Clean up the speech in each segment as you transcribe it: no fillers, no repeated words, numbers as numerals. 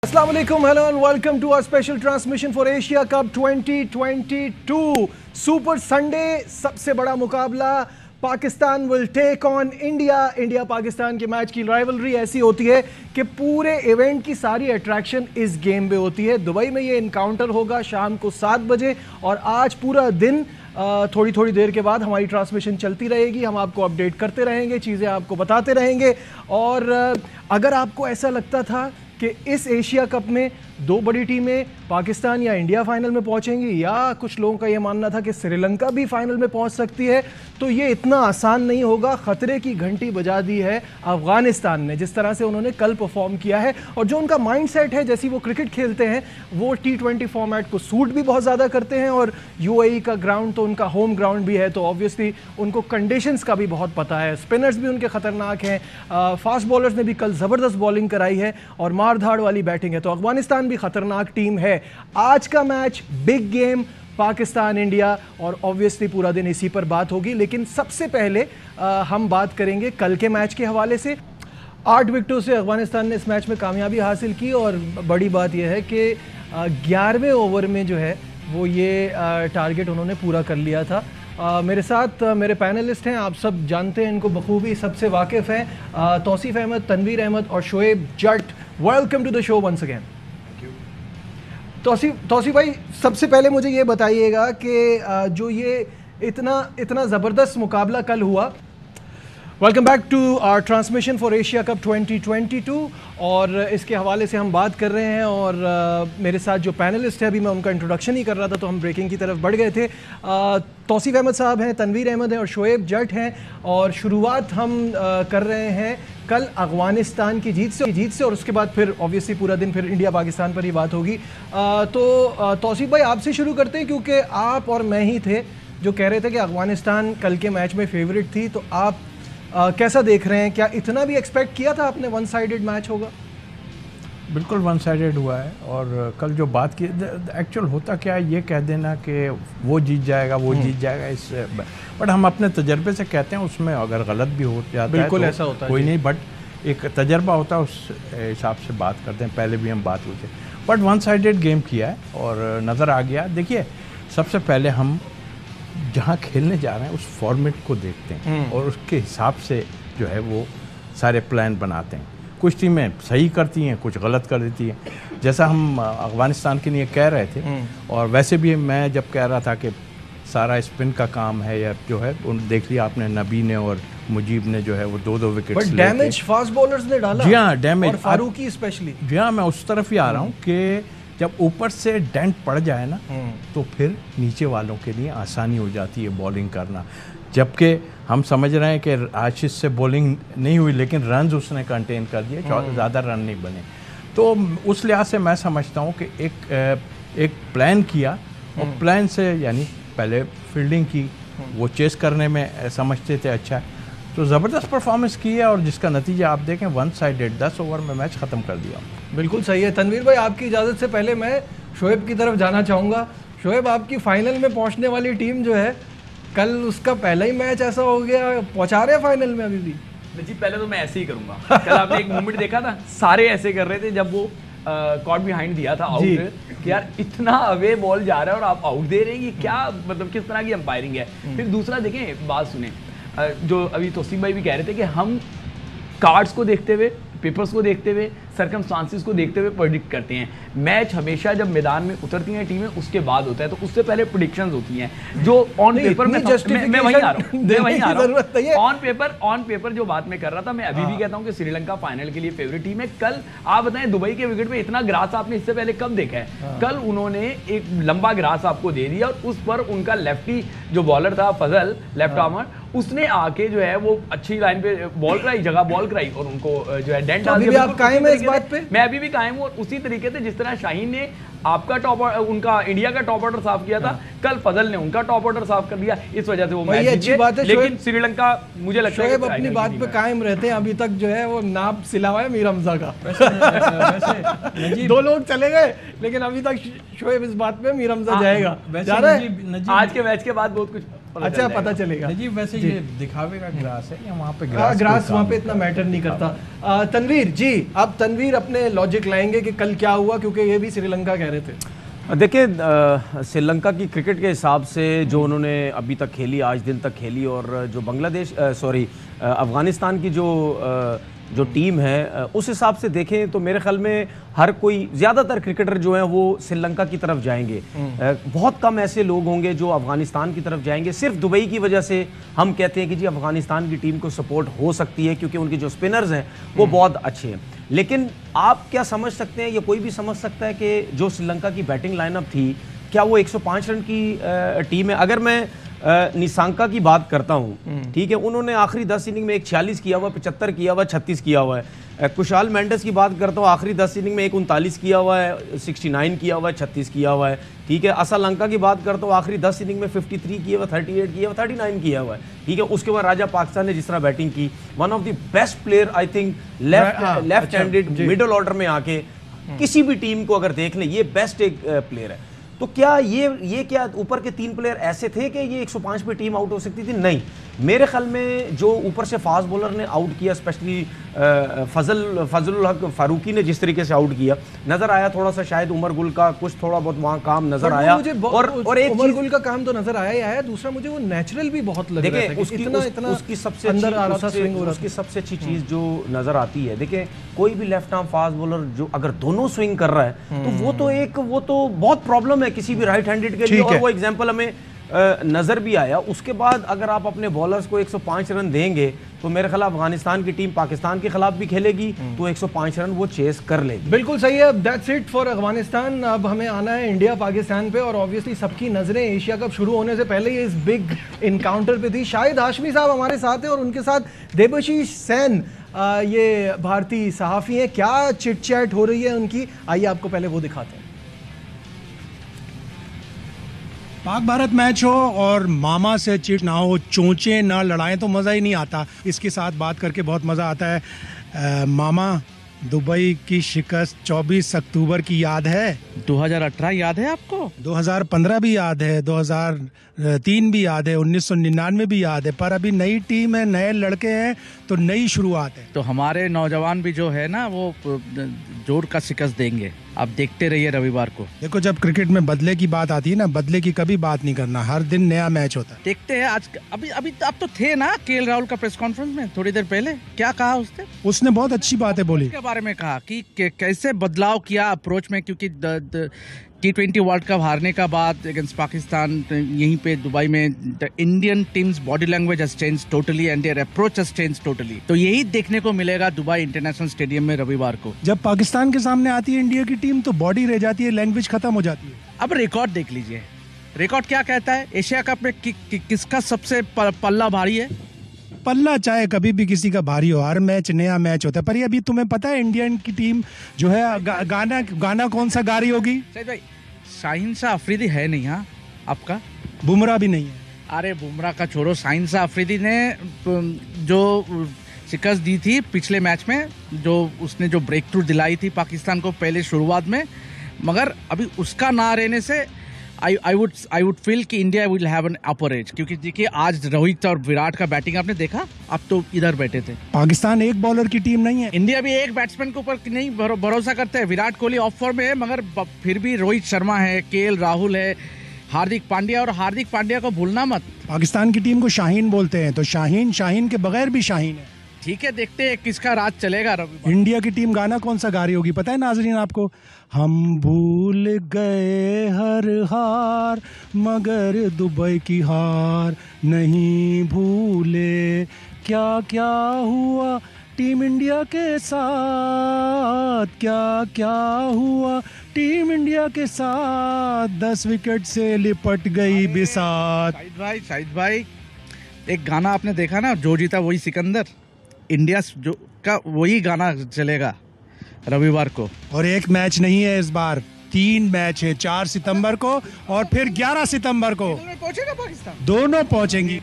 Assalamu alaikum, hello and welcome to our special transmission for Asia Cup 2022 Super Sunday। सबसे बड़ा मुकाबला Pakistan will take on India Pakistan के match की rivalry ऐसी होती है कि पूरे इवेंट की सारी अट्रैक्शन इस गेम में होती है। दुबई में ये इनकाउंटर होगा शाम को 7 बजे और आज पूरा दिन थोड़ी देर के बाद हमारी ट्रांसमिशन चलती रहेगी। हम आपको अपडेट करते रहेंगे, चीज़ें आपको बताते रहेंगे। और अगर आपको ऐसा लगता था कि इस एशिया कप में दो बड़ी टीमें पाकिस्तान या इंडिया फाइनल में पहुंचेंगी, या कुछ लोगों का ये मानना था कि श्रीलंका भी फाइनल में पहुंच सकती है, तो ये इतना आसान नहीं होगा। खतरे की घंटी बजा दी है अफगानिस्तान ने, जिस तरह से उन्होंने कल परफॉर्म किया है और जो उनका माइंडसेट है, जैसी वो क्रिकेट खेलते हैं, वो T20 फॉर्मेट को सूट भी बहुत ज़्यादा करते हैं। और UAE का ग्राउंड तो उनका होम ग्राउंड भी है, तो ऑब्वियसली उनको कंडीशंस का भी बहुत पता है। स्पिनर्स भी उनके ख़तरनाक हैं, फास्ट बॉलर्स ने भी कल ज़बरदस्त बॉलिंग कराई है और मार धाड़ वाली बैटिंग है, तो अफगानिस्तान भी खतरनाक टीम है। आज का match big game Pakistan India, और ऑब्वियसली पूरा दिन इसी पर बात होगी। लेकिन सबसे पहले हम बात करेंगे कल के मैच के हवाले से। 8 विकेटों से अफगानिस्तान ने इस मैच में कामयाबी हासिल की और बड़ी बात यह है कि 11वें ओवर में जो है वो ये टारगेट उन्होंने पूरा कर लिया था। मेरे साथ मेरे पैनलिस्ट हैं, आप सब जानते हैं इनको बखूबी, सबसे वाकिफ़ हैं, तौसीफ अहमद, तनवीर अहमद और Shoaib Jatt. Welcome to the show once again. Tauseef भाई, सबसे पहले मुझे ये बताइएगा कि जो ये इतना ज़बरदस्त मुकाबला कल हुआ। Welcome back to our transmission for Asia cup 2022 और इसके हवाले से हम बात कर रहे हैं। और मेरे साथ जो पैनलिस्ट है, अभी मैं उनका इंट्रोडक्शन ही कर रहा था तो हम ब्रेकिंग की तरफ बढ़ गए थे। तौसीफ अहमद साहब हैं, तनवीर अहमद हैं और शोएब जट हैं। और शुरुआत हम कर रहे हैं कल अफगानिस्तान की जीत से और उसके बाद फिर ऑब्वियसली पूरा दिन फिर इंडिया पाकिस्तान पर ही बात होगी। तो तौसीफ भाई, आपसे शुरू करते हैं, क्योंकि आप और मैं ही थे जो कह रहे थे कि अफगानिस्तान कल के मैच में फेवरेट थी। तो आप कैसा देख रहे हैं? क्या इतना भी एक्सपेक्ट किया था आपने वन साइडेड मैच होगा? बिल्कुल वन साइडेड हुआ है। और कल जो बात की, एक्चुअल होता क्या है, ये कह देना कि वो जीत जाएगा इससे, बट हम अपने तजर्बे से कहते हैं, उसमें अगर गलत भी हो जाता है बिल्कुल तो ऐसा होता है, कोई नहीं, बट एक तजर्बा होता है, उस हिसाब से बात करते हैं। पहले भी हम बात हुई थी, बट वन साइडेड गेम किया है और नज़र आ गया। देखिए, सबसे पहले हम जहाँ खेलने जा रहे हैं उस फॉर्मेट को देखते हैं और उसके हिसाब से जो है वो सारे प्लान बनाते हैं। कुछ टीमें सही करती हैं, कुछ गलत कर देती हैं, जैसा हम अफगानिस्तान के लिए कह रहे थे। और वैसे भी मैं जब कह रहा था कि सारा स्पिन का काम है, या जो है देख लिया आपने, नबी ने और मुजीब ने जो है वो 2-2 विकेट डैमेज फास्ट बॉलर्स ने डाला। जी हाँ, डैमेज, और फारूकी स्पेशली। जी हाँ, मैं उस तरफ ही आ रहा हूँ कि जब ऊपर से डेंट पड़ जाए ना, तो फिर नीचे वालों के लिए आसानी हो जाती है बॉलिंग करना। जबकि हम समझ रहे हैं कि आशीष से बॉलिंग नहीं हुई, लेकिन रन्स उसने कंटेन कर दिए, ज़्यादा रन नहीं बने। तो उस लिहाज से मैं समझता हूँ कि एक प्लान किया, और प्लान से यानी पहले फील्डिंग की, वो चेस करने में समझते थे अच्छा, तो ज़बरदस्त परफॉर्मेंस की है। और जिसका नतीजा आप देखें, वन साइडेड 10 ओवर में मैच ख़त्म कर दिया। बिल्कुल सही है। तनवीर भाई, आपकी इजाज़त से पहले मैं शोएब की तरफ जाना चाहूँगा। शोएब, आपकी फाइनल में पहुँचने वाली टीम जो है, कल उसका पहला ही मैच ऐसा हो गया, पहुँचा रहे हैं फाइनल में अभी भी? जी, पहले तो मैं ऐसे ही करूँगा। कल आपने एक मोमेंट देखा था, सारे ऐसे कर रहे थे जब वो कॉट बिहाइंड दिया था आउट, कि यार इतना अवे बॉल जा रहा है और आप आउट दे रहे हैं, ये क्या मतलब किस तरह की अंपायरिंग है। फिर दूसरा देखें, बात सुने, जो अभी तौसीफ भाई भी कह रहे थे कि हम कार्ड्स को देखते हुए, पेपर्स को देखते हुए, सर्कमस्टांसेस को देखते हुए प्रेडिक्ट करते हैं। मैच हमेशा जब मैदान में उतरती हैं टीमें, उसके बाद होता है, तो उससे पहले प्रेडिक्शंस होती हैं जो ऑन पेपर में। मैं वहीं आ रहा हूँ ऑन पेपर जो बात मैं कर रहा था, मैं अभी भी कहता हूँ कि श्रीलंका फाइनल के लिए फेवरेट टीम है। कल आप बताएं, दुबई के विकेट में इतना ग्रास आपने इससे पहले कब देखा है? कल उन्होंने एक लंबा ग्रास आपको दे दिया और उस पर उनका लेफ्टी जो बॉलर था फजल, लेफ्ट आर्मर, उसने आके जो है वो अच्छी लाइन पे बॉल कराई, जगह बॉल कराई और उनको जो है डेंट डाल दिया। आप कायम है इस बात पे? मैं अभी भी कायम हूँ। और उसी तरीके से जिस तरह शाहीन ने आपका टॉप, उनका इंडिया का टॉप ऑर्डर साफ किया था, कल फजल ने उनका टॉप ऑर्डर साफ कर दिया, इस वजह से वो मैच अच्छी बात है। लेकिन श्रीलंका मुझे लगता है अपनी बात पे कायम रहते हैं। अभी तक जो है वो नाप सिला हुआ है मीर हमजा का। वैसे 2 लोग चले गए, लेकिन अभी तक शोएब इस बात पे मीर हमजा जाएगा। आज के मैच के बाद बहुत कुछ अच्छा पता चलेगा जी। वैसे ये दिखावे का ग्रास है या वहाँ पे ग्रास वहाँ पे इतना मैटर नहीं करता। तनवीर जी, अब तनवीर अपने लॉजिक लाएंगे कि कल क्या हुआ, क्योंकि ये भी श्रीलंका कह रहे थे। देखिए, श्रीलंका की क्रिकेट के हिसाब से जो उन्होंने अभी तक खेली, आज दिन तक खेली, और जो बांग्लादेश अफ़गानिस्तान की जो टीम है, उस हिसाब से देखें तो मेरे ख्याल में हर कोई, ज़्यादातर क्रिकेटर जो हैं वो श्रीलंका की तरफ जाएंगे। बहुत कम ऐसे लोग होंगे जो अफ़गानिस्तान की तरफ जाएंगे। सिर्फ दुबई की वजह से हम कहते हैं कि जी अफ़गानिस्तान की टीम को सपोर्ट हो सकती है, क्योंकि उनके जो स्पिनर्स हैं वो बहुत अच्छे हैं। लेकिन आप क्या समझ सकते हैं, या कोई भी समझ सकता है कि जो श्रीलंका की बैटिंग लाइनअप थी, क्या वो 105 रन की टीम है? अगर मैं निशांका की बात करता हूं, ठीक है, उन्होंने आखिरी 10 इनिंग में एक 46 किया हुआ, 75 किया हुआ, 36 किया हुआ है। कुशाल मेंडिस की बात करता हूं, आखिरी 10 इनिंग में एक 39 किया हुआ है, 69 किया हुआ है, 36 किया हुआ है, ठीक है। असलंका की बात करता हूं, आखिरी 10 इनिंग में 53 किया हुआ, 38 किया हुआ, 39 किया हुआ है, ठीक है। उसके बाद राजा पाकिस्तान ने जिस तरह बैटिंग की, one of the best player I think left handed middle order में आके किसी भी टीम को अगर देख लें, ये बेस्ट एक प्लेयर है। तो क्या ये क्या ऊपर के 3 प्लेयर ऐसे थे कि ये 105 पे टीम आउट हो सकती थी? नहीं, मेरे ख्याल में जो ऊपर से फास्ट बॉलर ने आउट किया, स्पेशली फजलुल हक फारूकी ने जिस तरीके से आउट किया, नजर आया थोड़ा सा शायद उमर गुल का कुछ थोड़ा बहुत वहां काम नजर आया। और एक उमर गुल का काम तो नजर आया ही आया, दूसरा मुझे वो नेचुरल भी बहुत लग रहा था। उसकी सबसे अच्छी चीज जो नजर आती है, देखिए कोई भी लेफ्ट आर्म फास्ट बॉलर जो अगर दोनों स्विंग कर रहा है तो वो तो बहुत प्रॉब्लम है किसी भी राइट हैंडेड के लिए, और वो एग्जांपल हमें नजर भी आया। उसके बाद अगर आप अपने बॉलर्स को 105 रन देंगे तो मेरे ख्याल अफगानिस्तान की टीम पाकिस्तान के खिलाफ भी खेलेगी तो 105 रन वो चेस कर लेगी। बिल्कुल सही है। That's it for Afghanistan. अब हमें आना है इंडिया पाकिस्तान पे, और ऑब्वियसली सबकी नजरें एशिया कप शुरू होने से पहले ये इस बिग इनकाउंटर पे थी। शाहिद हाशमी साहब हमारे साथ हैं और उनके साथ देबशीष सेन, ये भारतीय सहाफ़ी हैं। क्या चिट चैट हो रही है उनकी, आइए आपको पहले वो दिखाते हैं। पाक भारत मैच हो और मामा से चिट ना हो, चोंचे ना लड़ाएं तो मज़ा ही नहीं आता। इसके साथ बात करके बहुत मज़ा आता है। मामा, दुबई की शिकस्त 24 अक्टूबर की याद है? 2018 याद है आपको? 2015 भी याद है, 2003 भी याद है, 1999 भी याद है। पर अभी नई टीम है, नए लड़के हैं, तो नई शुरुआत है। तो हमारे नौजवान भी जो है ना वो जोर का शिकस्त देंगे। आप देखते रहिए रविवार को। देखो, जब क्रिकेट में बदले की बात आती है ना, बदले की कभी बात नहीं करना, हर दिन नया मैच होता है। देखते हैं आज अभी आप तो थे ना केएल राहुल का प्रेस कॉन्फ्रेंस में थोड़ी देर पहले, क्या कहा उसने बहुत अच्छी बातें बोली। के बारे में कहा कि कैसे बदलाव किया अप्रोच में, क्योंकि T20 वर्ल्ड कप हारने का बाद अगेंस्ट पाकिस्तान यहीं पे दुबई में the Indian teams body language has changed totally and there approach has changed totally. तो यही देखने को मिलेगा दुबई इंटरनेशनल स्टेडियम में रविवार को। जब पाकिस्तान के सामने आती है इंडिया की टीम तो बॉडी रह जाती है, लैंग्वेज खत्म हो जाती है। अब रिकॉर्ड देख लीजिए, रिकॉर्ड क्या कहता है? एशिया कप में किसका सबसे पल्ला भारी है? पल्ला चाहे कभी भी किसी का भारी हो, हर मैच नया मैच होता है। पर अभी तुम्हें पता है इंडियन की टीम जो है गाना कौन सा गा रही होगी? भाई, शाहीन शाह अफरीदी है नहीं, हाँ आपका बुमराह भी नहीं है। अरे बुमराह का छोड़ो, शाहीन शाह अफरीदी ने जो शिकस्त दी थी पिछले मैच में, जो उसने जो ब्रेक थ्रू दिलाई थी पाकिस्तान को पहले शुरुआत में, मगर अभी उसका ना रहने से आई वुड फील कि India will have an upper as. क्योंकि देखिए आज रोहित और विराट का बैटिंग आपने देखा, अब तो इधर बैठे थे। पाकिस्तान एक बॉलर की टीम नहीं है। इंडिया भी एक बैट्समैन के ऊपर नहीं भरोसा करते हैं। विराट कोहली ऑफ फॉर्म में है, मगर फिर भी रोहित शर्मा है, केएल राहुल है, हार्दिक पांड्या, और हार्दिक पांड्या को भूलना मत। पाकिस्तान की टीम को शाहीन बोलते हैं, तो शाहीन के बगैर भी शाहीन है। ठीक है, देखते हैं किसका राज चलेगा रवि। इंडिया की टीम गाना कौन सा गा रही होगी पता है नाजरीन आपको? हम भूल गए हर हार मगर दुबई की हार नहीं भूले। क्या क्या हुआ टीम इंडिया के साथ, क्या क्या हुआ टीम इंडिया के साथ, 10 विकेट से लिपट गई बिसात। शाहिद भाई, एक गाना आपने देखा ना, जो जीता वही सिकंदर, इंडिया जो का वही गाना चलेगा रविवार को। और एक मैच नहीं है इस बार, 3 मैच है, 4 सितंबर को और फिर 11 सितंबर को पहुंचेगा पाकिस्तान। दोनों पहुंचेंगी।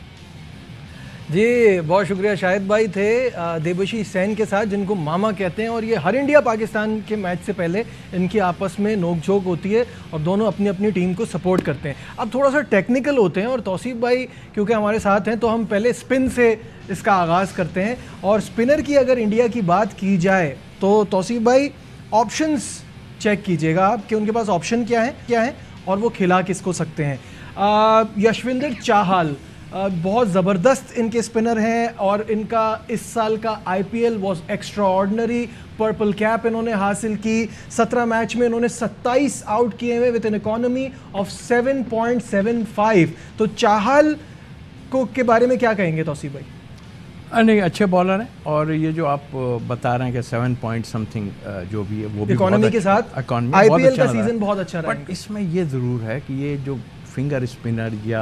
जी बहुत शुक्रिया। शाहिद भाई थे देबशी सेन के साथ, जिनको मामा कहते हैं, और ये हर इंडिया पाकिस्तान के मैच से पहले इनकी आपस में नोकझोंक होती है और दोनों अपनी अपनी टीम को सपोर्ट करते हैं। अब थोड़ा सा टेक्निकल होते हैं और तौसीफ भाई क्योंकि हमारे साथ हैं तो हम पहले स्पिन से इसका आगाज़ करते हैं। और स्पिनर की अगर इंडिया की बात की जाए तो तौसीफ भाई ऑप्शंस चेक कीजिएगा आप कि उनके पास ऑप्शन क्या है और वो खिला किसको सकते हैं। यशविंदर चाहल बहुत ज़बरदस्त इनके स्पिनर हैं और इनका इस साल का IPL was extra ordinary. Purple cap इन्होंने हासिल की। 17 मैच में इन्होंने 27 आउट किए हुए विद एन इकोनॉमी ऑफ 7.75। तो चाहल को के बारे में क्या कहेंगे तौसीफ भाई? नहीं, अच्छे बॉलर हैं और ये जो आप बता रहे हैं कि 7 पॉइंट समथिंग जो भी है वो भी इकोनॉमी के साथ IPL का सीजन बहुत अच्छा रहा। बट इसमें ये ज़रूर है कि ये जो फिंगर स्पिनर या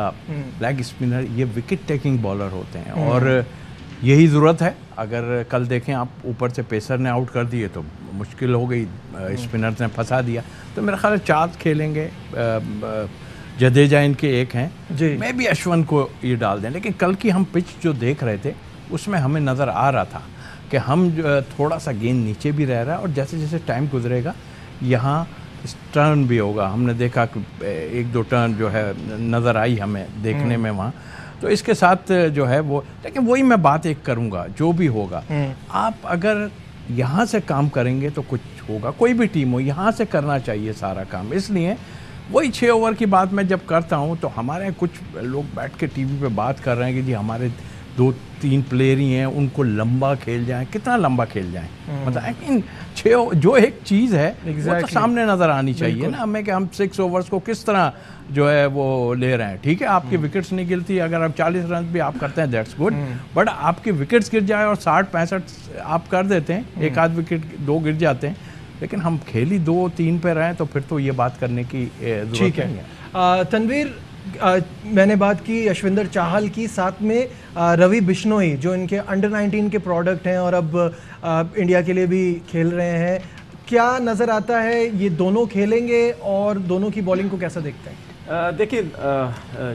लेग स्पिनर ये विकेट टेकिंग बॉलर होते हैं और यही ज़रूरत है। अगर कल देखें आप ऊपर से पेसर ने आउट कर दिए तो मुश्किल हो गई, स्पिनर ने फंसा दिया। तो मेरा ख्याल है 4 खेलेंगे। जडेजा इनके एक हैं, मैं भी अश्विन को ये डाल दें। लेकिन कल की हम पिच जो देख रहे थे उसमें हमें नज़र आ रहा था कि हम थोड़ा सा गेंद नीचे भी रह रहा है और जैसे जैसे टाइम गुजरेगा यहाँ टर्न भी होगा। हमने देखा कि 1-2 टर्न जो है नज़र आई हमें देखने में वहाँ। तो इसके साथ जो है वो, लेकिन वही मैं बात एक करूँगा, जो भी होगा आप अगर यहाँ से काम करेंगे तो कुछ होगा। कोई भी टीम हो यहाँ से करना चाहिए सारा काम। इसलिए वही 6 ओवर की बात मैं जब करता हूँ तो हमारे कुछ लोग बैठ के टीवी पे बात कर रहे हैं कि जी हमारे 2-3 प्लेयर ही हैं, उनको लंबा खेल जाएं। कितना लंबा खेल जाएं? मतलब 6 जो एक चीज़ है वो तो सामने नज़र आनी चाहिए ना हमें कि हम 6 ओवर्स को किस तरह जो है वो ले रहे हैं। ठीक है, आपकी विकेट्स नहीं गिरती, अगर आप 40 रन भी आप करते हैं दैट्स गुड, बट आपकी विकेट्स गिर जाए और 60-65 आप कर देते हैं, एक आध विकेट 2 गिर जाते हैं, लेकिन हम खेली 2-3 पे रहें तो फिर तो ये बात करने की जरूरत नहीं है। तनवीर, मैंने बात की यशविंदर चाहल की, साथ में रवि बिश्नोई जो इनके अंडर 19 के प्रोडक्ट हैं और अब इंडिया के लिए भी खेल रहे हैं। क्या नज़र आता है, ये दोनों खेलेंगे और दोनों की बॉलिंग को कैसा देखते हैं? देखिए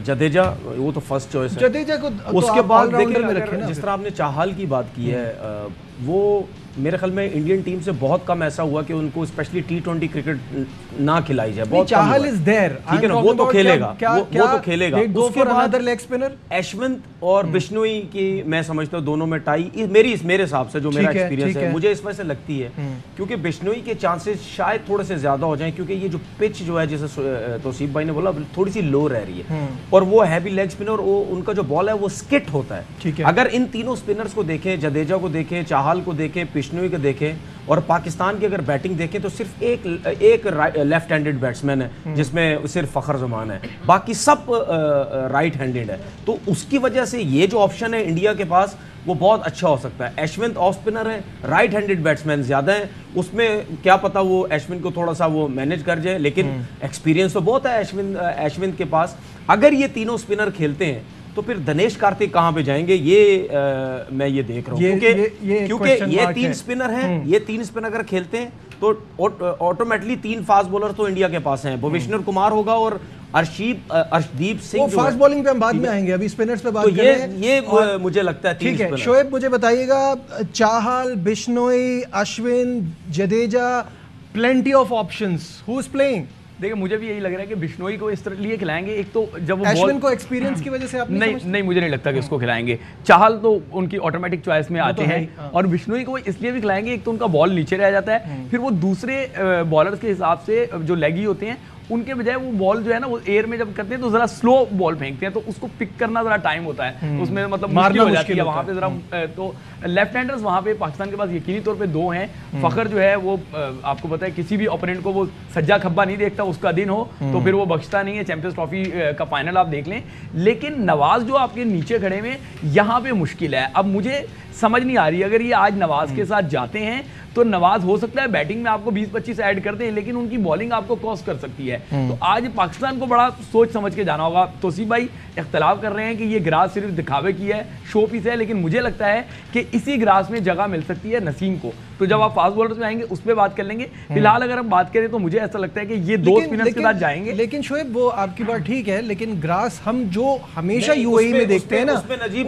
जडेजा वो तो फर्स्ट चॉइस है। जडेजा को उसके बाद देखिए जिस तरह आपने चाहल की बात की है वो मेरे ख्याल में इंडियन टीम से बहुत कम ऐसा हुआ कि उनको स्पेशली T20 क्रिकेट ना खिलाई जाए। बहुत चाहल इज देयर, ठीक है ना, वो तो खेलेगा, वो तो खेलेगा। उसके बाद लेग स्पिनर अश्विन और बिश्नोई की मैं समझता हूँ दोनों में टाई मेरे हिसाब से, जो मेरा एक्सपीरियंस है मुझे इस वजह से लगती है क्योंकि बिश्नोई के चांसेस शायद थोड़े से ज्यादा हो जाएं क्योंकि ये जो पिच जो है जैसे तौसीफ भाई ने बोला थोड़ी सी लो रह रही है और वो हैवी लेग स्पिनर, उनका जो बॉल है वो स्किट होता है। अगर इन तीनों स्पिनर्स को देखें, जडेजा को देखें, चाहल को देखें, बिश्नोई को देखें और पाकिस्तान की अगर बैटिंग देखें तो सिर्फ एक लेफ्ट हैंडेड बैट्समैन है जिसमें सिर्फ फखर जमान है, बाकी सब राइट हैंडेड है। तो उसकी वजह से ये जो ऑप्शन है इंडिया के पास वो बहुत अच्छा हो सकता है। अश्विन ऑफ स्पिनर है, राइट हैंडेड बैट्समैन ज्यादा है, उसमें क्या पता वो अश्विन को थोड़ा सा वो मैनेज कर जाए, लेकिन एक्सपीरियंस तो बहुत है अश्विन के पास। अगर ये तीनों स्पिनर खेलते हैं तो फिर दिनेश कार्तिक कहां पे जाएंगे, मैं ये देख रहा हूं क्योंकि ये 3 स्पिनर हैं, ये 3 स्पिनर अगर खेलते हैं तो ऑटोमेटिकली 3 फास्ट बॉलर तो इंडिया के पास हैं। भुवनेश्वर कुमार होगा और अर्शदीप सिंह। फास्ट बॉलिंग पे हम बाद में आएंगे, अभी स्पिनर्स पे बात तो ये मुझे लगता है ठीक है। शोएब मुझे बताइएगा, Chahal, Bishnoi, Ashwin, Jadeja, plenty of options, who is playing? देखिए मुझे भी यही लग रहा है कि बिश्नोई को इस तरह लिए खिलाएंगे। एक तो जब वो अश्विन को एक्सपीरियंस की वजह से आप नहीं मुझे नहीं लगता कि उसको खिलाएंगे। चाहल तो उनकी ऑटोमेटिक चॉइस में आते हैं और बिश्नोई को इसलिए भी खिलाएंगे, एक तो उनका बॉल नीचे रह जाता है, फिर वो दूसरे बॉलर्स के हिसाब से जो लेगी होते हैं उनके बजाय वो बॉल जो है ना वो एयर में जब करते हैं तो जरा स्लो बॉल फेंकते हैं, तो उसको पिक करना जरा टाइम होता है, उसमें मतलब मुश्किल हो जाती है वहां पे जरा। तो लेफ्ट हैंडर्स वहां पे पाकिस्तान के पास यकीनी तौर पे 2 हैं। फखर जो है वो आपको पता है किसी भी ओपोनेंट को वो सज्जा खब्बा नहीं देखता, उसका दिन हो तो फिर वो बख्शता नहीं है। चैंपियंस ट्रॉफी का फाइनल आप देख लें। लेकिन नवाज जो आपके नीचे खड़े में यहाँ पे मुश्किल है। अब मुझे समझ नहीं आ रही, अगर ये आज नवाज के साथ जाते हैं तो नवाज हो सकता है बैटिंग में आपको 20-25 ऐड कर दें, लेकिन उनकी बॉलिंग आपको कॉस्ट कर सकती है। तो आज पाकिस्तान को बड़ा सोच समझ के जाना होगा। तौसीफ भाई इख्तलाफ कर रहे हैं कि ये ग्रास सिर्फ दिखावे की है, शो पीस है, लेकिन मुझे लगता है कि इसी ग्रास में जगह मिल सकती है नसीम को। तो जब आप फास्ट बॉलर्स में आएंगे उस पर बात कर लेंगे। फिलहाल अगर हम बात करें तो मुझे ऐसा लगता है कि ये दो स्पिनर्स के साथ जाएंगे। लेकिन शोएब, वो आपकी बात ठीक है, लेकिन ग्रास हम जो हमेशा यूएई में देखते हैं ना,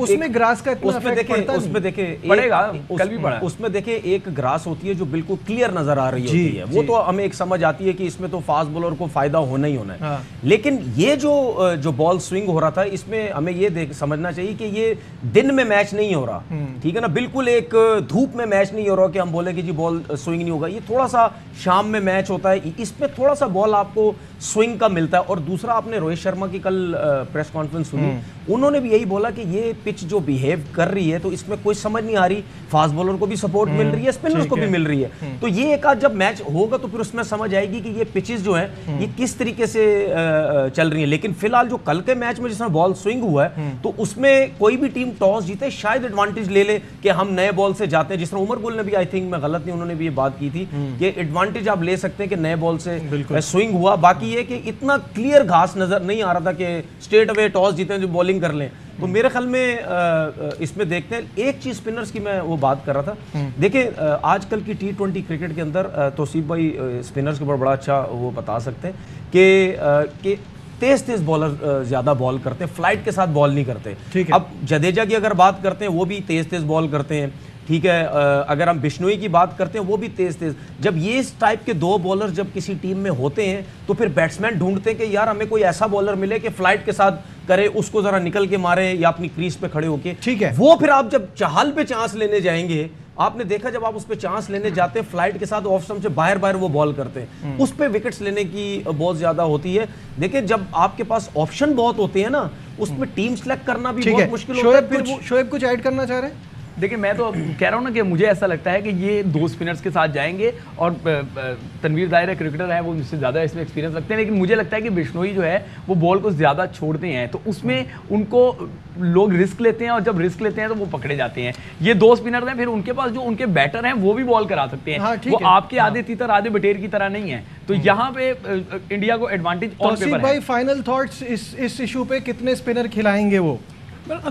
उसमें ग्रास का इतना इफेक्ट पड़ता नहीं। उसमें देखिए पड़ेगा, कल भी पड़ा। उसमें देखिए एक ग्रास होती है जो बिल्कुल क्लियर नजर आ रही होती है, वो तो हमें एक समझ आती है कि इसमें तो फास्ट बॉलर को फायदा होना ही होना है। लेकिन ये जो बॉल स्विंग हो रहा था, इसमें हमें ये समझना चाहिए कि ये दिन में मैच नहीं हो रहा, ठीक है ना, बिल्कुल एक धूप में मैच नहीं हो रहा कि हम बोले कि जी बॉल स्विंग नहीं होगा। ये थोड़ा सा शाम में मैच होता है, इसमें थोड़ा सा बॉल आपको स्विंग का मिलता है। और दूसरा, आपने रोहित शर्मा की कल प्रेस कॉन्फ्रेंस सुनी, उन्होंने भी यही बोला कि ये पिच जो बिहेव कर रही है तो इसमें कोई समझ नहीं आ रही, फास्ट बॉलर को भी सपोर्ट मिल रही है, स्पिनर्स को भी मिल रही है। तो ये एक आध जब मैच होगा तो फिर उसमें समझ आएगी कि ये पिचेस जो है ये किस तरीके से चल रही है। लेकिन फिलहाल जो कल के मैच में जिसमें बॉल स्विंग हुआ है, तो उसमें कोई भी टीम टॉस जीते शायद एडवांटेज ले ले कि हम नए बॉल से जाते हैं। जिस तरह उमर गुल ने भी, आई थिंक मैं गलत नहीं, उन्होंने भी ये बात की थी कि एडवांटेज आप ले सकते हैं कि नए बॉल से स्विंग हुआ। बाकी ये कि इतना क्लियर घास नजर नहीं आ रहा था कि स्ट्रेट अवे टॉस जीते जो बॉलिंग कर लें। तो मेरे ख्याल में इसमें देखते हैं एक चीज स्पिनर्स की मैं वो बात कर रहा था। देखिए आजकल की T20 क्रिकेट के अंदर तौसीफ भाई स्पिनर्स के ऊपर बड़ा अच्छा वो बता सकते हैं कि तेज बॉलर ज्यादा बॉल करते हैं, फ्लाइट के साथ बॉल नहीं करते। अब जडेजा की अगर बात करते हैं, वो भी तेज बॉल करते हैं, ठीक है। अगर हम बिश्नोई की बात करते हैं, वो भी तेज। जब ये इस टाइप के दो बॉलर जब किसी टीम में होते हैं तो फिर बैट्समैन ढूंढते हैं कि यार हमें कोई ऐसा बॉलर मिले कि फ्लाइट के साथ करे, उसको जरा निकल के मारे या अपनी क्रीज पे खड़े होके, ठीक है। वो फिर आप जब चाहल पे चांस लेने जाएंगे, आपने देखा जब आप उस पे चांस लेने जाते हैं फ्लाइट के साथ ऑफ स्टंप से बाहर वो बॉल करते हैं, उस पे विकेट्स लेने की बहुत ज्यादा होती है। देखिए जब आपके पास ऑप्शन बहुत होते हैं ना, उसमें टीम सेलेक्ट करना भी बहुत मुश्किल होता है। शोएब कुछ ऐड करना चाह रहे हैं? देखिए मैं तो कह रहा हूँ ना कि मुझे ऐसा लगता है कि ये दो स्पिनर्स के साथ जाएंगे और तनवीर दायरा क्रिकेटर है, वो मुझसे ज़्यादा इसमें एक्सपीरियंस रखते हैं, लेकिन मुझे लगता है कि बिश्नोई जो है वो बॉल को ज़्यादा छोड़ते हैं, तो उसमें उनको लोग रिस्क लेते हैं और जब रिस्क लेते हैं तो वो पकड़े जाते हैं। ये दो स्पिनर हैं, फिर उनके पास जो उनके बैटर हैं वो भी बॉल करा सकते हैं। वो आपके आधे तीतर आधे बटेर की तरह नहीं है, तो यहाँ पे इंडिया को एडवांटेज और पेपर है। भाई फाइनल थॉट्स इस इशू पे, कितने स्पिनर खिलाएंगे वो?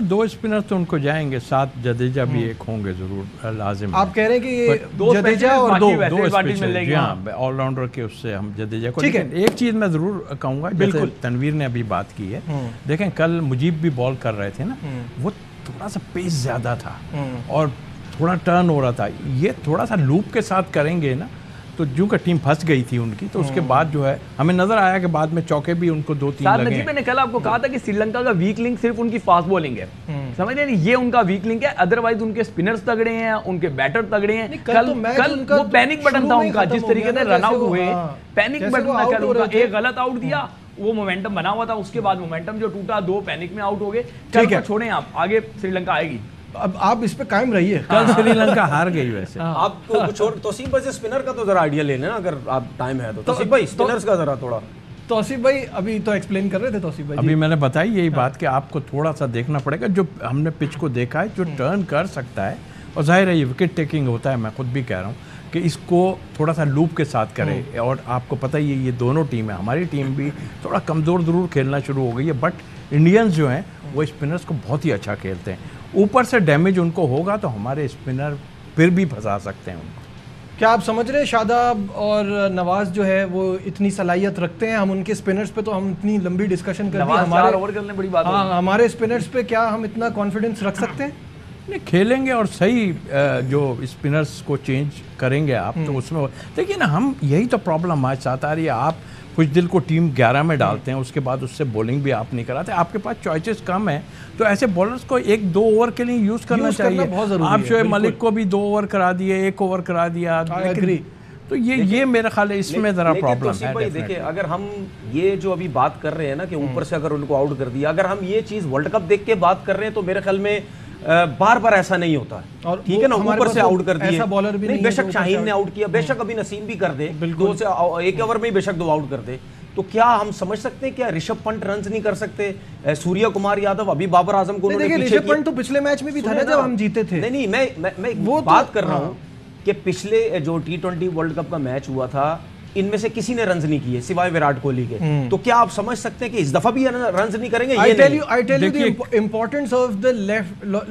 दो स्पिनर तो उनको जाएंगे, साथ जडेजा भी एक होंगे जरूर लाजिम। आप कह रहे हैं कि ये जडेजा और दो स्पेशल, हाँ ऑलराउंडर के, उससे हम जडेजा को। लेकिन एक चीज मैं जरूर कहूंगा, जैसे तनवीर ने अभी बात की है, देखें कल मुजीब भी बॉल कर रहे थे ना, वो थोड़ा सा पेस ज्यादा था और थोड़ा टर्न हो रहा था। ये थोड़ा सा लूप के साथ करेंगे ना, तो जो का टीम फंस गई थी उनकी, तो उसके बाद जो है हमें नजर आया कि बाद में चौके भी उनको 2-3 लगे। मैंने कल आपको कहा था कि श्रीलंका का वीक लिंक सिर्फ उनकी फास्ट बॉलिंग है, समझ रहे हैं, ये उनका वीक लिंक है। अदरवाइज उनके स्पिनर्स तगड़े हैं, उनके बैटर तगड़े हैं। कल वो पैनिक बटन था उनका, जिस तरीके से रन आउट हुए, पैनिक बटन था कल उनका। एक गलत आउट दिया, वो मोमेंटम बना हुआ था, उसके बाद मोमेंटम जो टूटा, दो पैनिक में आउट हो गए। कल छोड़ें आप, आगे श्रीलंका आएगी। अब आप इस पे कायम रहिए। कल श्रीलंका हार गई वैसे। आप कुछ और तौसीफ भाई से स्पिनर का तो जरा आइडिया ले लेना अगर आप टाइम है तो। तौसीफ भाई स्पिनर्स का जरा थोड़ा। तौसीफ भाई अभी तो एक्सप्लेन कर रहे थे। तौसीफ भाई अभी मैंने बताई यही बात कि आपको थोड़ा सा देखना पड़ेगा, जो हमने पिच को देखा है, जो टर्न कर सकता है, और जाहिर है ये विकेट टेकिंग होता है, मैं खुद भी कह रहा हूँ कि इसको थोड़ा सा लूप के साथ करे। और आपको पता ही है ये दोनों टीम है, हमारी टीम भी थोड़ा कमज़ोर ज़रूर खेलना शुरू हो गई है, बट इंडियंस जो हैं वो स्पिनर्स को बहुत ही अच्छा खेलते हैं। ऊपर से डैमेज उनको होगा तो हमारे स्पिनर फिर भी फंसा सकते हैं उनको। क्या आप समझ रहे हैं शादाब और नवाज जो है वो इतनी सलाहियत रखते हैं? हम उनके स्पिनर्स पे तो हम इतनी लंबी डिस्कशन कर दी, हमारे ओवर करने बड़ी बात, हाँ हमारे स्पिनर्स पे क्या हम इतना कॉन्फिडेंस रख सकते हैं? नहीं, खेलेंगे और सही जो स्पिनर्स को चेंज करेंगे आप, तो उसमें देखिए ना, हम यही तो प्रॉब्लम आज साथ आ रही है। आप कुछ दिल को टीम 11 में डालते हैं, उसके बाद उससे बॉलिंग भी आप नहीं कराते, आपके पास चॉइसेस कम है, तो ऐसे बॉलर्स को 1-2 ओवर के लिए यूज करना चाहिए। आप शोएब मलिक को भी 2 ओवर करा दिए, 1 ओवर करा दिया, तो ये मेरा ख्याल है इसमें जरा प्रॉब्लम है। देखिए अगर हम ये जो अभी बात कर रहे हैं ना कि ऊपर से अगर उनको आउट कर दिया, अगर हम ये चीज वर्ल्ड कप देख के बात कर रहे हैं तो मेरे ख्याल में बार ऐसा नहीं होता है, ठीक है ना। ऊपर से आउट कर दिए, बॉलर भी नहीं, बेशक शाहीन ने आउट किया, बेशक अभी नसीम भी कर दे, 2 से 1 ओवर में ही बेशक 2 आउट कर दे, तो क्या हम समझ सकते हैं क्या ऋषभ पंत रन नहीं कर सकते? सूर्य कुमार यादव, अभी बाबर आजम को ऋषभ पंत तो पिछले मैच में भी था जब हम जीते थे। नहीं, मैं वो बात कर रहा हूँ कि पिछले जो T20 वर्ल्ड कप का मैच हुआ था, इनमें से किसी ने रन्स नहीं किए सिवाय विराट कोहली के, तो क्या आप समझ सकते हैं कि इस दफा भी रन्स नहीं करेंगे? I tell you the importance of the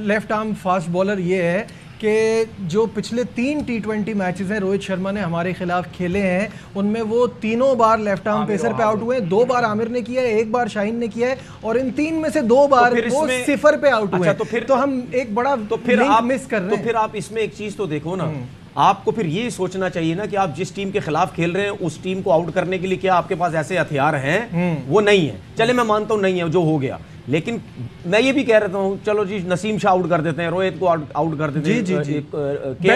left arm fast bowler ये है कि जो पिछले 3 T20 मैचेस हैं रोहित शर्मा ने हमारे खिलाफ खेले हैं, उनमें वो तीनों बार लेफ्ट आर्म पेसर पे आउट हुए हैं। 2 बार आमिर ने किया है, 1 बार शाहीन ने किया है, और इन 3 में से 2 बार वो सिफर पे आउट हुए हैं। तो हम एक बड़ा लिंक मिस कर रहे हैं। तो फिर आप इसमें एक चीज तो देखो ना, आपको फिर ये सोचना चाहिए ना कि आप जिस टीम के खिलाफ खेल रहे हैं उस टीम को आउट करने के लिए क्या आपके पास ऐसे हथियार हैं? वो नहीं है। चले मैं मानता हूं नहीं है, जो हो गया, लेकिन मैं ये भी कह रहा हूं चलो जी नसीम शाह आउट कर देते हैं, रोहित को आउट कर देते हैं। जी।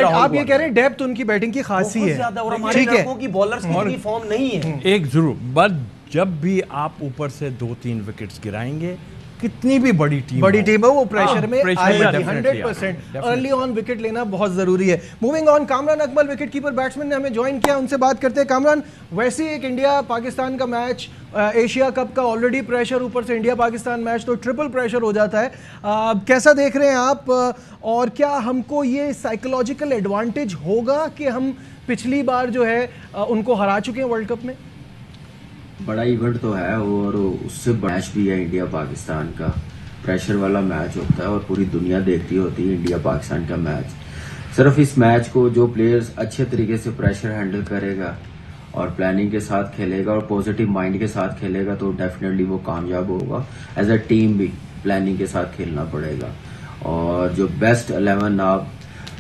आप ये कह रहे हैं डेप्थ उनकी बैटिंग की खासी है और हमारे लड़कों की बॉलर्स की फॉर्म नहीं है। एक जरूर, बट जब भी आप ऊपर से 2-3 विकेट्स गिराएंगे, कितनी भी बड़ी टीम है वो प्रेशर में आएगी 100%। अर्ली ऑन विकेट लेना बहुत जरूरी है। Moving on, Kamran Akmal wicketkeeper batsman ने हमें ज्वाइन किया, उनसे बात करते हैं। कामरान, वैसे एक इंडिया पाकिस्तान का मैच, एशिया कप का ऑलरेडी प्रेशर, ऊपर से इंडिया पाकिस्तान मैच तो ट्रिपल प्रेशर हो जाता है। कैसा देख रहे हैं आप, और क्या हमको ये साइकोलॉजिकल एडवांटेज होगा कि हम पिछली बार जो है उनको हरा चुके हैं वर्ल्ड कप में? बड़ा इवेंट तो है और उससे मैच भी है इंडिया पाकिस्तान का, प्रेशर वाला मैच होता है और पूरी दुनिया देखती होती है इंडिया पाकिस्तान का मैच। सिर्फ इस मैच को जो प्लेयर्स अच्छे तरीके से प्रेशर हैंडल करेगा और प्लानिंग के साथ खेलेगा और पॉजिटिव माइंड के साथ खेलेगा तो डेफिनेटली वो कामयाब होगा। एज अ टीम भी प्लानिंग के साथ खेलना पड़ेगा और जो बेस्ट 11 आप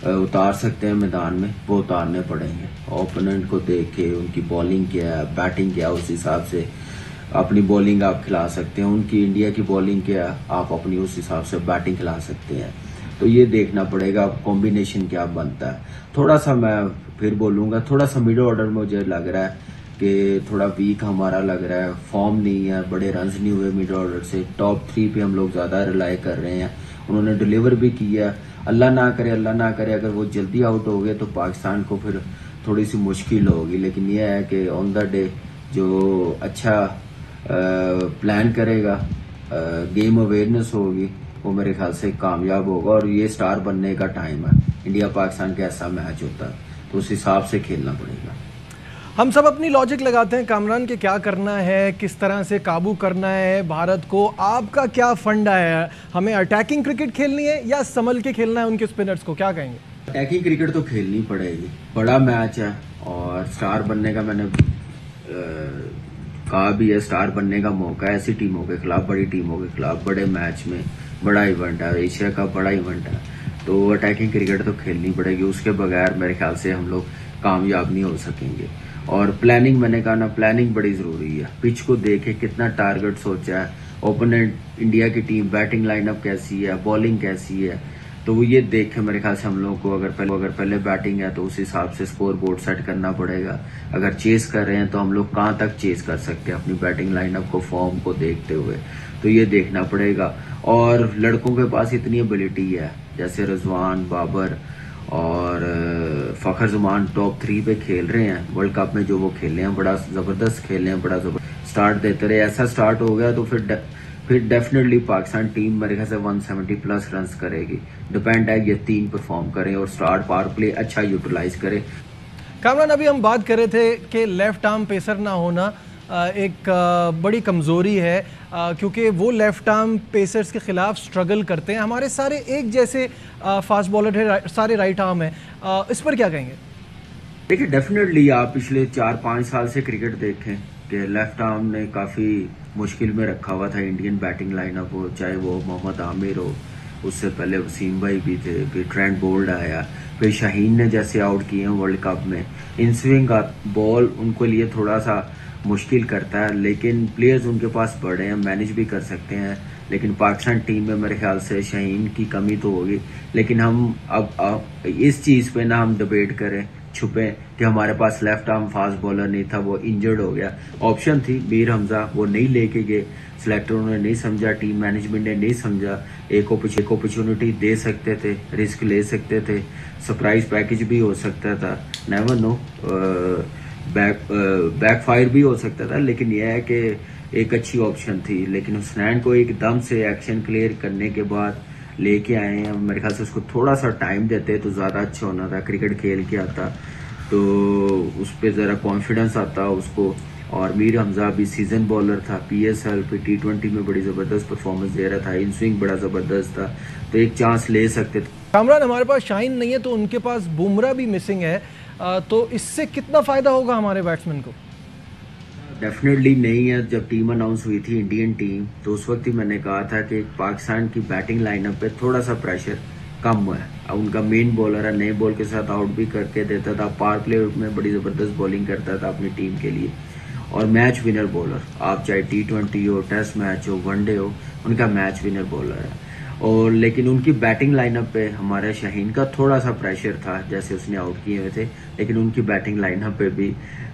उतार सकते हैं मैदान में वो उतारने पड़ेंगे। ओपोनेंट को देख के उनकी बॉलिंग क्या है, बैटिंग क्या है, उस हिसाब से अपनी बॉलिंग आप खिला सकते हैं। उनकी इंडिया की बॉलिंग क्या है, आप अपनी उस हिसाब से बैटिंग खिला सकते हैं। तो ये देखना पड़ेगा कॉम्बिनेशन क्या बनता है। थोड़ा सा मैं फिर बोलूँगा, थोड़ा सा मिडिल ऑर्डर मुझे लग रहा है कि थोड़ा वीक हमारा लग रहा है, फॉर्म नहीं है, बड़े रन्स नहीं हुए मिडिल ऑर्डर से। टॉप 3 पे हम लोग ज़्यादा रिलाई कर रहे हैं, उन्होंने डिलीवर भी किया। अल्लाह ना करे अगर वो जल्दी आउट हो गए तो पाकिस्तान को फिर थोड़ी सी मुश्किल होगी। लेकिन यह है कि ऑन द डे जो अच्छा प्लान करेगा, गेम अवेयरनेस होगी, वो मेरे ख्याल से कामयाब होगा। और ये स्टार बनने का टाइम है, इंडिया पाकिस्तान का ऐसा मैच होता है तो उस हिसाब से खेलना पड़ेगा। हम सब अपनी लॉजिक लगाते हैं कामरान के क्या करना है, किस तरह से काबू करना है भारत को। आपका क्या फंडा है, हमें अटैकिंग क्रिकेट खेलनी है या संभल के खेलना है उनके स्पिनर्स को, क्या कहेंगे? अटैकिंग क्रिकेट तो खेलनी पड़ेगी, बड़ा मैच है और स्टार बनने का मैंने कहा भी है, स्टार बनने का मौका है ऐसी टीमों के खिलाफ, बड़ी टीमों के खिलाफ, बड़े मैच में। बड़ा इवेंट है, एशिया का बड़ा इवेंट है, तो अटैकिंग क्रिकेट तो खेलनी पड़ेगी। उसके बगैर मेरे ख्याल से हम लोग कामयाब नहीं हो सकेंगे। और प्लानिंग, मैंने कहा ना, प्लानिंग बड़ी ज़रूरी है। पिच को देखे कितना टारगेट सोचा है, ओपोनेंट इंडिया की टीम बैटिंग लाइनअप कैसी है, बॉलिंग कैसी है, तो वो ये देख के मेरे ख्याल से हम लोगों को अगर पहले बैटिंग है तो उस हिसाब से स्कोर बोर्ड सेट करना पड़ेगा। अगर चेस कर रहे हैं तो हम लोग कहाँ तक चेस कर सकते हैं अपनी बैटिंग लाइनअप को, फॉर्म को देखते हुए, तो ये देखना पड़ेगा। और लड़कों के पास इतनी एबिलिटी है, जैसे रिजवान, बाबर और फ़खर ज़मान टॉप 3 पे खेल रहे हैं वर्ल्ड कप में। जो वो खेले हैं बड़ा ज़बरदस्त खेले हैं, बड़ा ज़बरदस्त स्टार्ट देते रहे। ऐसा स्टार्ट हो गया तो फिर डेफिनेटली पाकिस्तान टीम मेरे ख्याल से 170 प्लस रन्स करेगी। डिपेंड है ये 3 परफॉर्म करें और स्टार्ट पावर प्ले अच्छा यूटिलाइज करें। कामरान, अभी हम बात कर रहे थे कि लेफ्ट आर्म पेसर ना होना एक बड़ी कमज़ोरी है, क्योंकि वो लेफ्ट आर्म पेसर्स के ख़िलाफ़ स्ट्रगल करते हैं। हमारे सारे एक जैसे फास्ट बॉलर है, सारे राइट आर्म है, इस पर क्या कहेंगे? देखिए, डेफिनेटली आप पिछले 4-5 साल से क्रिकेट देखें कि लेफ्ट आर्म ने काफ़ी मुश्किल में रखा हुआ था इंडियन बैटिंग लाइनअप हो, चाहे वो मोहम्मद आमिर हो, उससे पहले वसीम भाई भी थे, फिर ट्रेंट बोल्ट आया, फिर शाहीन ने जैसे आउट किए हैं वर्ल्ड कप में। इन स्विंग का बॉल उनको लिए थोड़ा सा मुश्किल करता है, लेकिन प्लेयर्स उनके पास बड़े हैं, मैनेज भी कर सकते हैं। लेकिन पाकिस्तान टीम में मेरे ख्याल से शाहीन की कमी तो होगी। लेकिन हम अब इस चीज़ पे ना हम डिबेट करें, छुपे कि हमारे पास लेफ्ट आर्म फास्ट बॉलर नहीं था, वो इंजर्ड हो गया। ऑप्शन थी मीर हमजा, वो नहीं लेके गए, सिलेक्टरों ने नहीं समझा, टीम मैनेजमेंट ने नहीं समझा। एक अपॉर्चुनिटी दे सकते थे, रिस्क ले सकते थे, सरप्राइज पैकेज भी हो सकता था, नेवर नो, बैकफायर भी हो सकता था। लेकिन यह है कि एक अच्छी ऑप्शन थी, लेकिन हुसनैन को एकदम से एक्शन क्लियर करने के बाद लेके आए हैं। मेरे ख्याल से उसको थोड़ा सा टाइम देते तो ज़्यादा अच्छा होना था, क्रिकेट खेल के आता तो उस पर ज़रा कॉन्फिडेंस आता उसको। और मीर हमजा भी सीजन बॉलर था, PSL पे T20 में बड़ी ज़बरदस्त परफॉर्मेंस दे रहा था, इन स्विंग बड़ा ज़बरदस्त था, तो एक चांस ले सकते थे। कामरान, हमारे पास शाहीन नहीं है तो उनके पास बुमराह भी मिसिंग है, तो इससे कितना फ़ायदा होगा हमारे बैट्समैन को? डेफिनेटली नहीं है। जब टीम अनाउंस हुई थी इंडियन टीम, तो उस वक्त ही मैंने कहा था कि पाकिस्तान की बैटिंग लाइनअप पे थोड़ा सा प्रेशर कम हुआ है। अब उनका मेन बॉलर है, नए बॉल के साथ आउट भी करके देता था, पावर प्ले में बड़ी ज़बरदस्त बॉलिंग करता था अपनी टीम के लिए, और मैच विनर बॉलर। आप चाहे T20 हो, टेस्ट मैच हो, वनडे हो, उनका मैच विनर बॉलर है। और लेकिन उनकी बैटिंग लाइनअप पे हमारे शाहीन का थोड़ा सा प्रेशर था, जैसे उसने आउट किए हुए थे, लेकिन उनकी बैटिंग लाइनअप पे भी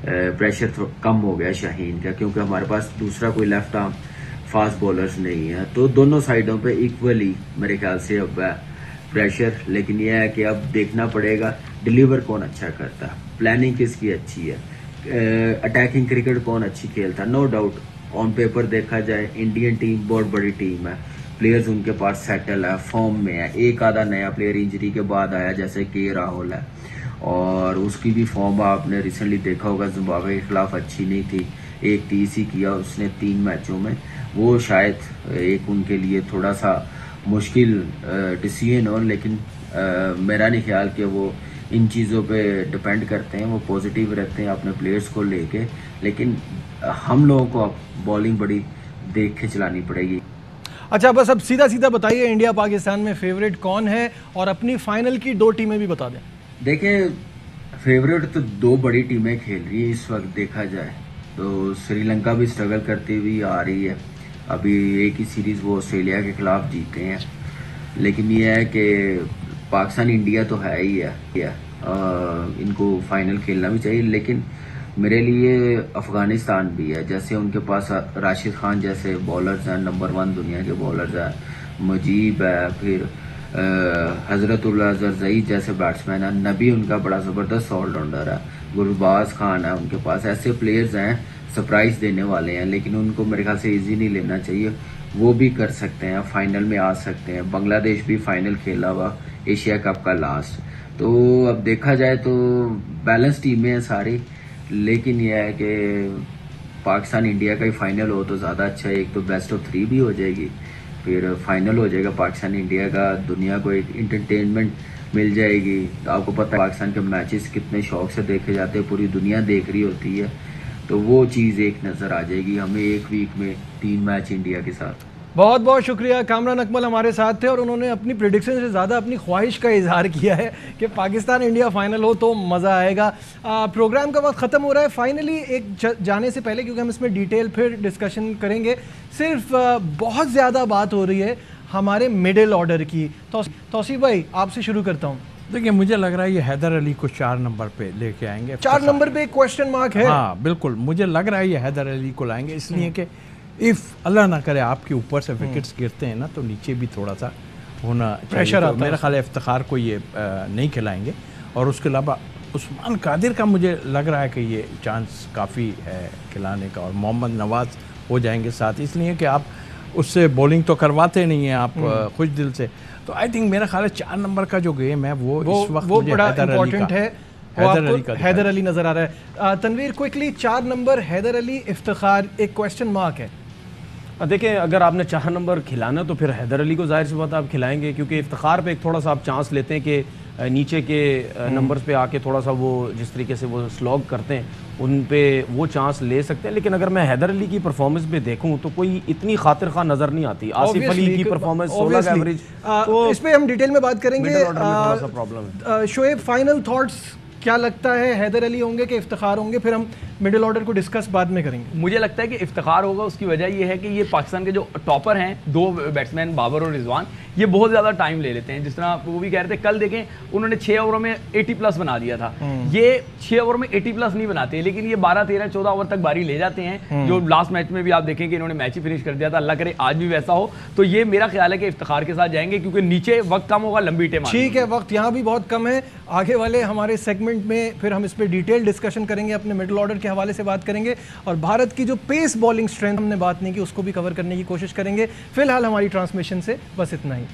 प्रेशर कम हो गया शाहीन का, क्योंकि हमारे पास दूसरा कोई लेफ्ट आर्म फास्ट बॉलर्स नहीं है। तो दोनों साइडों पे इक्वली मेरे ख्याल से अब प्रेशर, लेकिन यह है कि अब देखना पड़ेगा डिलीवर कौन अच्छा करता है, प्लानिंग किसकी अच्छी है, अटैकिंग क्रिकेट कौन अच्छी खेलता। नो डाउट ऑन पेपर देखा जाए इंडियन टीम बहुत बड़ी टीम है, प्लेयर्स उनके पास सेटल है, फॉर्म में है। एक आधा नया प्लेयर इंजरी के बाद आया जैसे के राहुल है, और उसकी भी फॉर्म आपने रिसेंटली देखा होगा, जिम्बाब्वे के खिलाफ अच्छी नहीं थी, एक 30 ही किया उसने 3 मैचों में। वो शायद एक उनके लिए थोड़ा सा मुश्किल डिसीजन हो, लेकिन मेरा नहीं ख्याल कि वो इन चीज़ों पे डिपेंड करते हैं, वो पॉजिटिव रहते हैं अपने प्लेयर्स को लेके। लेकिन हम लोगों को अब बॉलिंग बड़ी देख के चलानी पड़ेगी। अच्छा, बस अब सीधा सीधा बताइए, इंडिया पाकिस्तान में फेवरेट कौन है, और अपनी फाइनल की 2 टीमें भी बता दें। देखिए, फेवरेट तो 2 बड़ी टीमें खेल रही है इस वक्त देखा जाए तो। श्रीलंका भी स्ट्रगल करती हुई आ रही है, अभी एक ही सीरीज़ वो ऑस्ट्रेलिया के खिलाफ जीते हैं, लेकिन ये है कि पाकिस्तान इंडिया तो है ही है, इनको फाइनल खेलना भी चाहिए। लेकिन मेरे लिए अफ़गानिस्तान भी है, जैसे उनके पास राशिद खान जैसे बॉलर्स हैं, नंबर 1 दुनिया के बॉलर्स हैं, मुजीब है, फिर हज़रतुल्लाह ज़रज़ई जैसे बैट्समैन है, नबी उनका बड़ा ज़बरदस्त ऑलराउंडर है, गुरबाज खान है उनके पास। ऐसे प्लेयर्स हैं सरप्राइज़ देने वाले हैं, लेकिन उनको मेरे ख्याल से ईजी नहीं लेना चाहिए, वो भी कर सकते हैं, फाइनल में आ सकते हैं। बांग्लादेश भी फाइनल खेला हुआ एशिया कप का लास्ट, तो अब देखा जाए तो बैलेंस टीमें हैं सारी, लेकिन यह है कि पाकिस्तान इंडिया का ही फाइनल हो तो ज़्यादा अच्छा है। एक तो बेस्ट ऑफ 3 भी हो जाएगी, फिर फाइनल हो जाएगा पाकिस्तान इंडिया का, दुनिया को एक इंटरटेनमेंट मिल जाएगी। तो आपको पता है पाकिस्तान के मैचेस कितने शौक से देखे जाते हैं, पूरी दुनिया देख रही होती है, तो वो चीज़ एक नज़र आ जाएगी हमें एक वीक में 3 मैच इंडिया के साथ। बहुत बहुत शुक्रिया। कामरान अकमल हमारे साथ थे और उन्होंने अपनी प्रेडिक्शन से ज़्यादा अपनी ख्वाहिश का इजहार किया है कि पाकिस्तान इंडिया फाइनल हो तो मज़ा आएगा। प्रोग्राम का वक्त ख़त्म हो रहा है। फाइनली एक जाने से पहले, क्योंकि हम इसमें डिटेल फिर डिस्कशन करेंगे, सिर्फ बहुत ज़्यादा बात हो रही है हमारे मिडिल ऑर्डर की। तौसीफ भाई, आपसे शुरू करता हूँ। देखिए, मुझे लग रहा है ये हैदर अली को 4 नंबर पे लेके आएंगे। 4 नंबर पे क्वेश्चन मार्क है। हाँ बिल्कुल, मुझे लग रहा है ये हैदर अली को लाएंगे, इसलिए कि इफ़ अल्लाह ना करे आपके ऊपर से विकेट्स गिरते हैं ना, तो नीचे भी थोड़ा सा होना प्रेशर आता है। मेरा ख्याल है इफ्तिखार को ये नहीं खिलाएंगे। और उसके अलावा उस्मान कादिर का मुझे लग रहा है कि ये चांस काफ़ी है खिलाने का, और मोहम्मद नवाज़ हो जाएंगे साथ, इसलिए कि आप उससे बॉलिंग तो करवाते नहीं हैं आप खुश दिल से। तो आई थिंक मेरा ख्याल है 4 नंबर का जो गेम है वो इस वक्त वो बड़ा इंपॉर्टेंट है। हैदर अली नजर आ रहा है। तनवीर, क्विकली 4 नंबर हैदर अली, इफ्तिखार, एक क्वेश्चन मार्क है। देखिए, अगर आपने 4 नंबर खिलाना तो फिर हैदर अली को जाहिर सी बात आप खिलाएंगे, क्योंकि इफ्तिखार पे एक थोड़ा सा आप चांस लेते हैं कि नीचे के नंबर्स पे आके थोड़ा सा वो जिस तरीके से वो स्लॉग करते हैं उन पे वो चांस ले सकते हैं। लेकिन अगर मैं हैदर अली की परफॉर्मेंस पे देखूं तो कोई इतनी खातिर खा नज़र नहीं आती। आसिफ अली की परफॉर्मेंस 16 का एवरेज, तो इस पे हम डिटेल में बात करेंगे। थोड़ा सा प्रॉब्लम है। शोएब, फाइनल थॉट्स क्या लगता है, हैदर अली होंगे कि इफ्तिखार होंगे? फिर हम मिडिल ऑर्डर को डिस्कस बाद में करेंगे। मुझे लगता है कि इफ्तिखार होगा। उसकी वजह ये है कि ये पाकिस्तान के जो टॉपर हैं, 2 बैट्समैन बाबर और रिजवान, ये बहुत ज़्यादा टाइम ले लेते हैं। जिस तरह वो भी कह रहे थे, कल देखें उन्होंने 6 ओवरों में 80+ बना दिया था। ये 6 ओवर में 80+ नहीं बनाते, लेकिन ये 12, 13, 14 ओवर तक बारी ले जाते हैं। जो लास्ट मैच में भी आप देखें कि इन्होंने मैच ही फिनिश कर दिया था। अल्लाह करे आज भी वैसा हो। तो ये मेरा ख्याल है कि इफ्तिखार के साथ जाएंगे, क्योंकि नीचे वक्त कम होगा, लंबी टीम। ठीक है, वक्त यहाँ भी बहुत कम है। आगे वाले हमारे सेगमेंट में फिर हम इस पर डिटेल डिस्कशन करेंगे, अपने मिडिल ऑर्डर के हवाले से बात करेंगे, और भारत की जो पेस बॉलिंग स्ट्रेंथ हमने बात नहीं की उसको भी कवर करने की कोशिश करेंगे। फिलहाल हमारी ट्रांसमिशन से बस इतना ही।